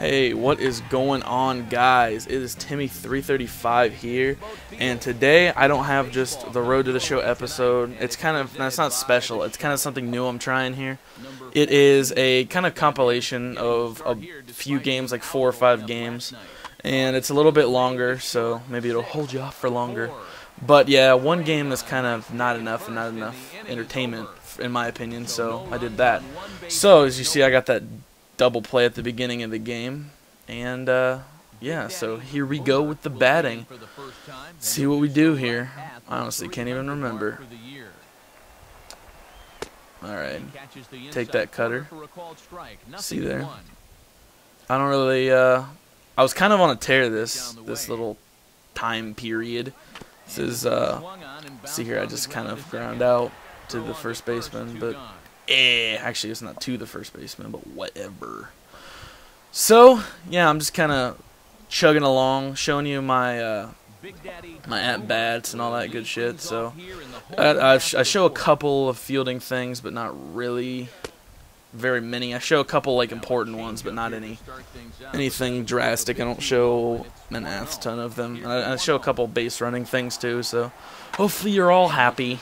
Hey, what is going on, guys? It is Timmy335 here, and today I don't have just the Road to the Show episode. It's not special. It's kind of something new I'm trying here. It is a kind of compilation of a few games, like 4 or 5 games, and it's a little bit longer, so maybe it'll hold you off for longer. But yeah, one game is kind of not enough entertainment, in my opinion, so I did that. So, as you see, I got that double play at the beginning of the game, and yeah, so here we go with the batting. Let's see what we do here. I honestly can't even remember. Alright, take that cutter. See there. I don't really, I was kind of on a tear this little time period. This is, see here, I just kind of ground out to the first baseman, but actually it's not to the first baseman, but whatever. So yeah, I'm just kind of chugging along, showing you my my at-bats and all that good shit. So I show a couple of fielding things, but not really very many. I show a couple like important ones, but not anything drastic. I don't show an ass ton of them. I show a couple base running things too, so hopefully you're all happy.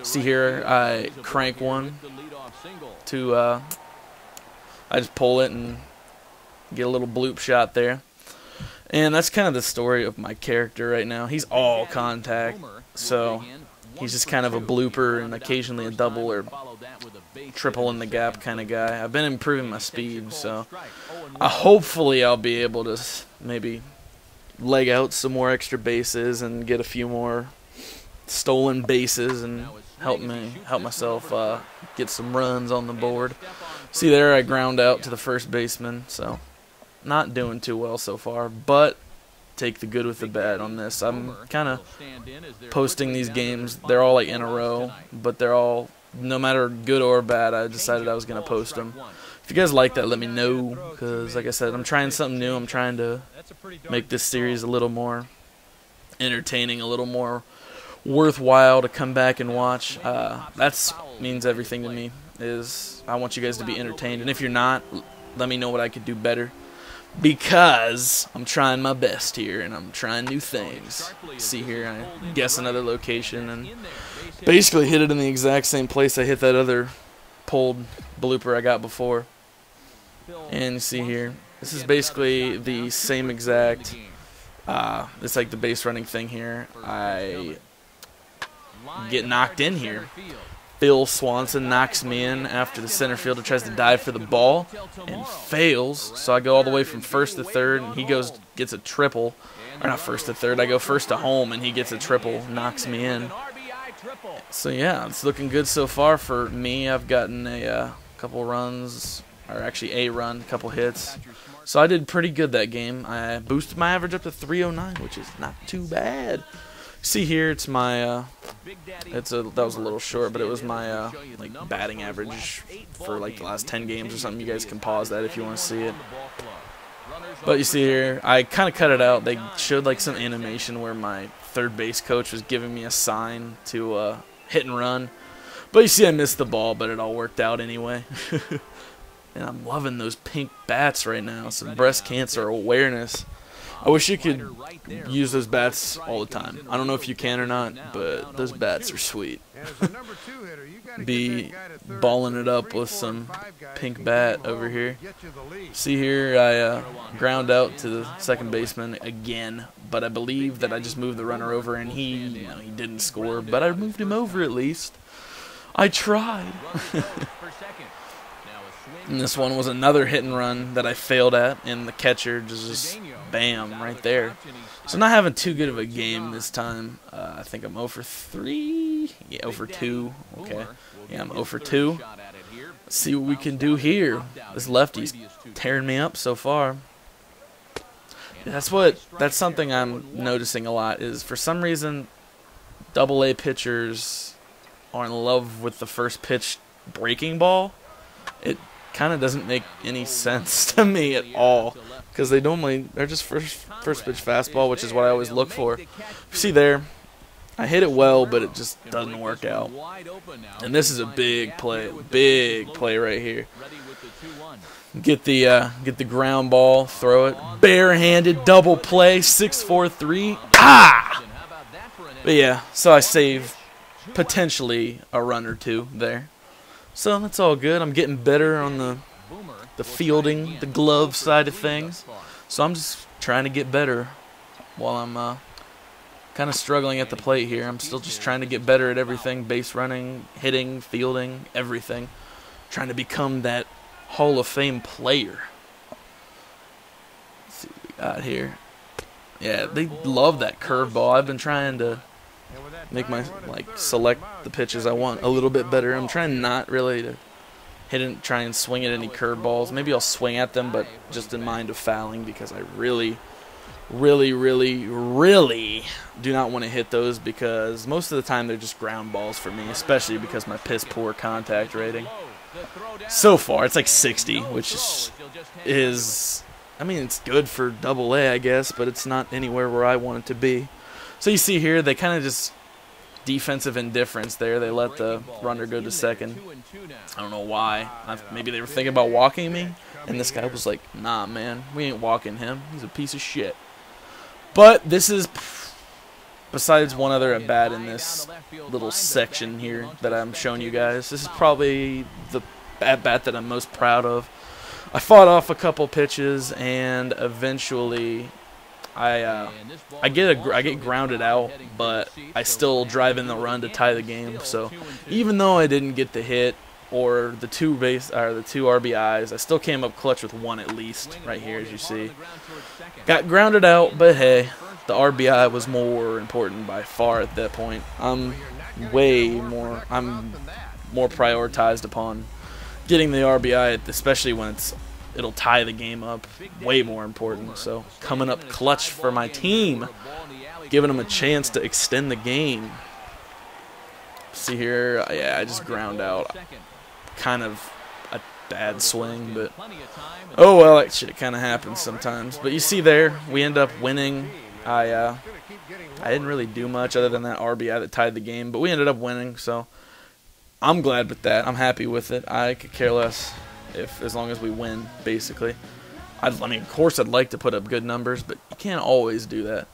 See here, I crank one to I just pull it and get a little bloop shot there. And that's kind of the story of my character right now. He's all contact, so he's just kind of a blooper and occasionally a double or triple in the gap kind of guy. I've been improving my speed, so hopefully I'll be able to maybe leg out some more extra bases and get a few more stolen bases and help myself get some runs on the board. See there, I ground out to the first baseman, so not doing too well so far, but take the good with the bad on this. I'm kind of posting these games. They're all like in a row, but they're all, no matter good or bad, I decided I was going to post them. If you guys like that, let me know, because like I said, I'm trying something new. I'm trying to make this series a little more entertaining, a little more worthwhile to come back and watch. That means everything to me. I want you guys to be entertained, and if you're not, let me know what I could do better, because I'm trying my best here and I'm trying new things. See here, I guess another location and basically hit it in the exact same place I hit that other pulled blooper I got before. And you see here, this is basically the same exact it's like the base running thing here. I get knocked in here. Bill Swanson knocks me in after the center fielder tries to dive for the ball and fails. So I go all the way from first to third, and he gets a triple. Or not first to third, I go first to home, and he gets a triple, knocks me in. So yeah, it's looking good so far for me. I've gotten a couple runs, or actually a run, a couple hits. So I did pretty good that game. I boosted my average up to 309, which is not too bad. See here, it's my that was a little short, but it was my like batting average for like the last 10 games or something. You guys can pause that if you want to see it. But you see here, I kind of cut it out. They showed like some animation where my third base coach was giving me a sign to hit and run. But you see, I missed the ball, but it all worked out anyway. And I'm loving those pink bats right now. Some breast cancer awareness. I wish you could use those bats all the time. I don't know if you can or not, but those bats are sweet. Be balling it up with some pink bat over here. See here, I ground out to the second baseman again, but I believe that I just moved the runner over, and he didn't score, but I moved him over at least. I tried. And this one was another hit and run that I failed at, and the catcher just bam right there. So not having too good of a game this time. I think I'm 0 for 3. Yeah, 0 for 2. Okay. Yeah, I'm 0 for 2. Let's see what we can do here. This lefty's tearing me up so far. That's something I'm noticing a lot, is for some reason AA pitchers are in love with the first pitch breaking ball. It kind of doesn't make any sense to me at all, because they're just first pitch fastball, which is what I always look for. See there, I hit it well, but it just doesn't work out. And this is a big play right here. get the ground ball, throw it, barehanded double play, 6-4-3. Ah! But yeah, so I save potentially a run or two there. So that's all good. I'm getting better on the fielding, the glove side of things. So I'm just trying to get better while I'm kind of struggling at the plate here. I'm still just trying to get better at everything: base running, hitting, fielding, everything. Trying to become that Hall of Fame player. Let's see what we got here. Yeah, they love that curveball. I've been trying to make my select the pitches I want a little bit better. I'm trying not really to try and swing at any curveballs. Maybe I'll swing at them, but just in mind of fouling, because I really do not want to hit those, because most of the time they're just ground balls for me, especially because my piss poor contact rating. So far, it's like 60, which is I mean, it's good for Double-A, I guess, but it's not anywhere where I want it to be. So you see here, they kind of just defensive indifference there. They let the runner go to second. I don't know why. Maybe they were thinking about walking me, and this guy was like, nah, man, we ain't walking him. He's a piece of shit. But this is, besides one other at-bat in this little section here that I'm showing you guys, this is probably the at-bat that I'm most proud of. I fought off a couple pitches, and eventually I get grounded out, but I still drive in the run to tie the game. So even though I didn't get the hit or the two RBIs, I still came up clutch with one at least right here, as you see. Got grounded out, but hey, the RBI was more important by far at that point. I'm more prioritized upon getting the RBI, especially when it'll tie the game up, way more important. So coming up clutch for my team, giving them a chance to extend the game. See here, yeah, I just ground out. Kind of a bad swing, but oh well, that shit kind of happens sometimes. But you see there, we end up winning. I didn't really do much other than that RBI that tied the game, but we ended up winning, so I'm glad with that. I'm happy with it. I could care less as long as we win, basically. I mean, of course I'd like to put up good numbers, but you can't always do that.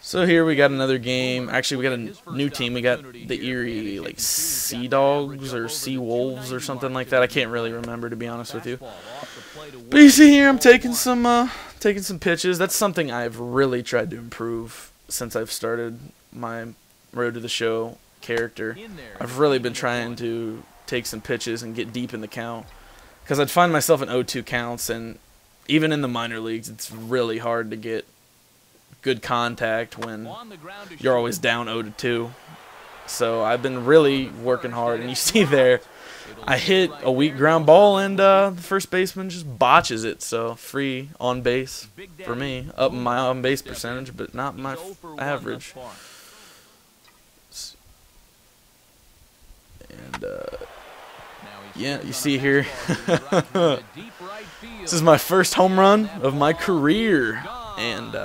So here we got another game. Actually, we got a new team. We got the Erie, Sea Dogs or Sea Wolves or something like that. I can't really remember, to be honest with you. But you see here, I'm taking some pitches. That's something I've really tried to improve since I've started my Road to the Show character. I've really been trying to take some pitches and get deep in the count, because I'd find myself in 0-2 counts, and even in the minor leagues, it's really hard to get good contact when you're always down 0-2. So I've been really working hard, and you see there, I hit a weak ground ball, and the first baseman just botches it. So free on base for me, up my on base percentage, but not my average. And yeah, you see here, this is my first home run of my career, and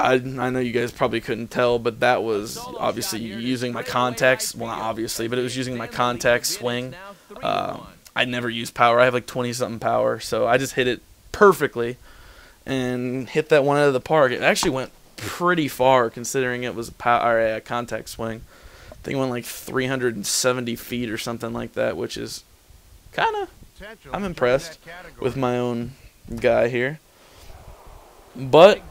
I know you guys probably couldn't tell, but that was obviously using my contacts. Well, not obviously, but it was using my contact swing. I never use power. I have like 20-something power, so I just hit it perfectly and hit that one out of the park. It actually went pretty far, considering it was a contact swing. I think it went like 370 feet or something like that, which is kind of, I'm impressed with my own guy here. But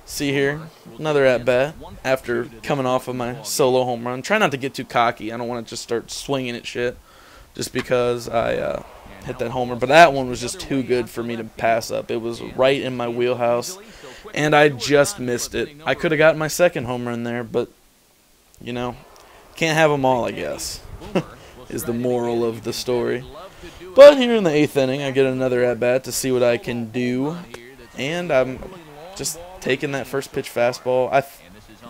see here, another at-bat after coming off of my solo home run. Try not to get too cocky. I don't want to just start swinging at shit just because I hit that homer. But that one was just too good for me to pass up. It was right in my wheelhouse, and I just missed it. I could have gotten my second home run there, but, you know, can't have them all, I guess, is the moral of the story. But here in the 8th inning, I get another at-bat to see what I can do, and I'm just taking that first pitch fastball. I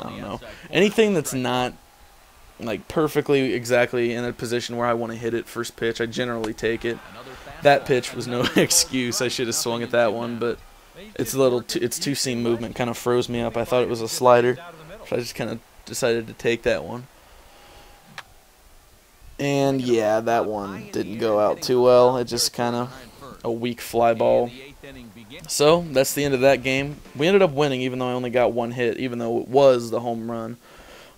don't know. Anything that's not like perfectly exactly in a position where I want to hit it first pitch, I generally take it. That pitch was no excuse. I should have swung at that one, but it's its two-seam movement kind of froze me up. I thought it was a slider, so I just kind of decided to take that one. And yeah, that one didn't go out too well. It just kind of a weak fly ball. So that's the end of that game. We ended up winning, even though I only got one hit, even though it was the home run.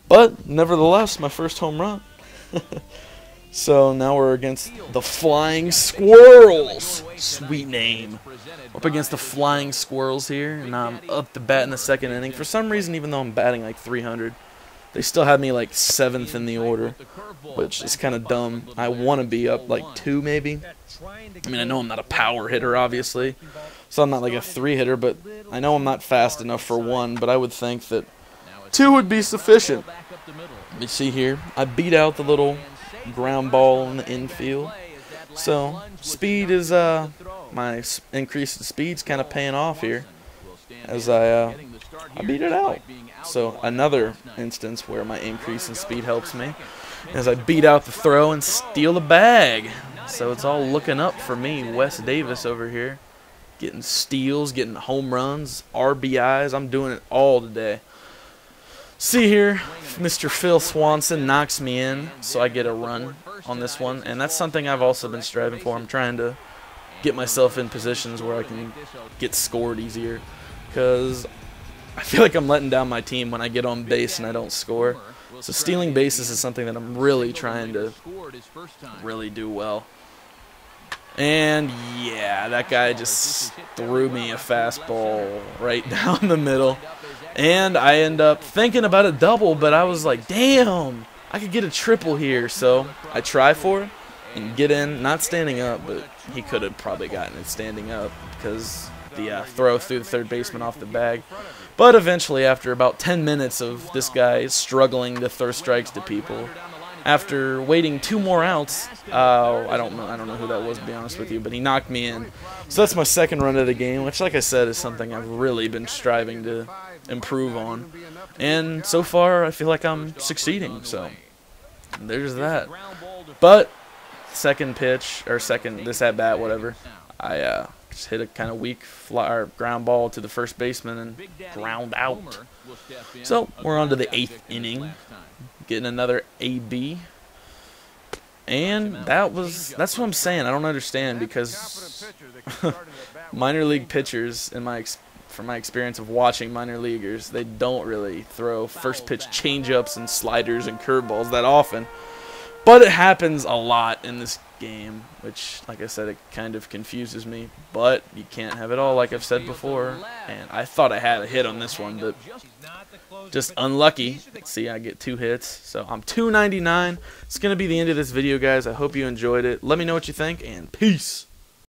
But nevertheless, my first home run. So now we're against the Flying Squirrels. Sweet name. We're up against the Flying Squirrels here, and I'm up to bat in the second inning. For some reason, even though I'm batting like 300, they still had me like 7th in the order, which is kind of dumb. I want to be up like 2 maybe. I mean, I know I'm not a power hitter, obviously, so I'm not like a 3-hitter, but I know I'm not fast enough for 1, but I would think that 2 would be sufficient. You see here, I beat out the little ground ball in the infield. So speed is my increase in speed's kind of paying off here as I beat it out. So another instance where my increase in speed helps me as I beat out the throw and steal the bag. So it's all looking up for me, Wes Davis over here, getting steals, getting home runs, RBIs. I'm doing it all today. See here, Mr. Phil Swanson knocks me in, so I get a run on this one, and that's something I've also been striving for. I'm trying to get myself in positions where I can get scored easier, because I feel like I'm letting down my team when I get on base and I don't score. So stealing bases is something that I'm really trying to really do well. And yeah, that guy just threw me a fastball right down the middle. And I end up thinking about a double, but I was like, damn, I could get a triple here. So I try for it and get in, not standing up, but he could have probably gotten it standing up because the throw threw the third baseman off the bag. But eventually, after about 10 minutes of this guy struggling to throw strikes to people, after waiting 2 more outs, I don't know who that was, to be honest with you, but he knocked me in. So that's my second run of the game, which, like I said, is something I've really been striving to improve on. And so far, I feel like I'm succeeding. So there's that. But second pitch, or this at bat, whatever, I just hit a kind of weak ground ball to the first baseman and ground out. So we're on to the 8th inning. Getting another AB, and that's what I'm saying. I don't understand, because minor league pitchers, from my experience of watching minor leaguers, they don't really throw first pitch changeups and sliders and curveballs that often. But it happens a lot in this game, which, like I said, it kind of confuses me. But you can't have it all, like I've said before. And I thought I had a hit on this one, but just unlucky. See, I get 2 hits, so I'm 299. It's going to be the end of this video, guys. I hope you enjoyed it. Let me know what you think, and peace.